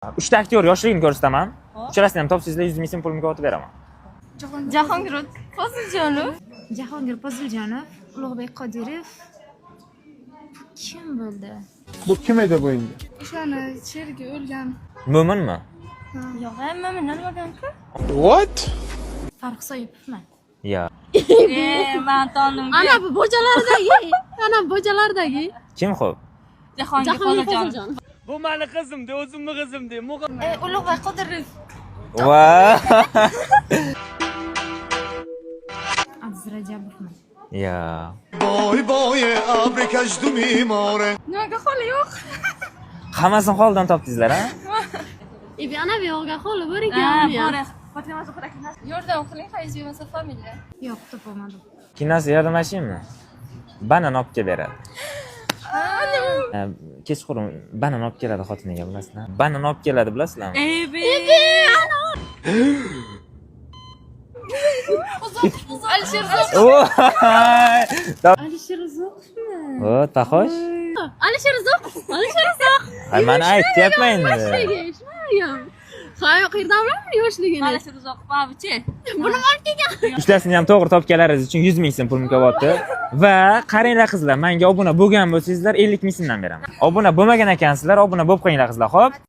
3 ta aktyor yoshligini ko'rsataman. Uchrasidan ham topsangizlar 100 ming so'm pul mukofoti beraman. Jahongir Poziljonov. Jahongir Poziljonov, Ulug'bek Qodirov. Kim bo'ldi? Bu kim edi bu endi? O'shani sherigi o'lgan. Mo'minmi? Yo'q, mo'mindan bo'lgan-ku. What? Farruh Soipovmi? Yo. Men tandim. Ana bu bojalardagi, ana bojalardagi. Kim xo'p? Jahongir Poziljonov. Bu meni qizimdi, o'zimni qizimdi. Ulug'bek Qodirov. Va! Aziz Rajabovmi? Yo. Boy boy abrikash dumimore. Nimaga holi yo'q? Hammasini holdan topdingizlar, ha? Ana bu yo'g'a qo'li bor Ha, ekan. bor. Fotima Zuhra. Yordam qiling, qaysi bo'lmasa familiya. Yo'q, topolmadim. Kinasi yordamlashaymi? Banan olib kelib beradi. Kechqurun banan olib keladi xotiniga, bilasizlar? Banan olib keladi, bilasizlarmi? Alisher Alisher Uzoqovmi? O, taxosh. Alisher Uzoqov. Alisher Uzoqov. Ay, men aytyapman endi. Yoshligim. Hay, qayerdan bilaman yoshligini? Alisher Uzoqov babichi. Buni olib kelgan. Uchtasini ham to'g'ri topganlaringiz uchun 100 ming so'm pul mukofoti va qaranglar qizlar, menga obuna bo'lgan bo'lsangizlar 50 ming so'mdan beraman. Obuna bo'lmagan ekansizlar, obuna bo'lib qo'yinglar qizlar, xo'p?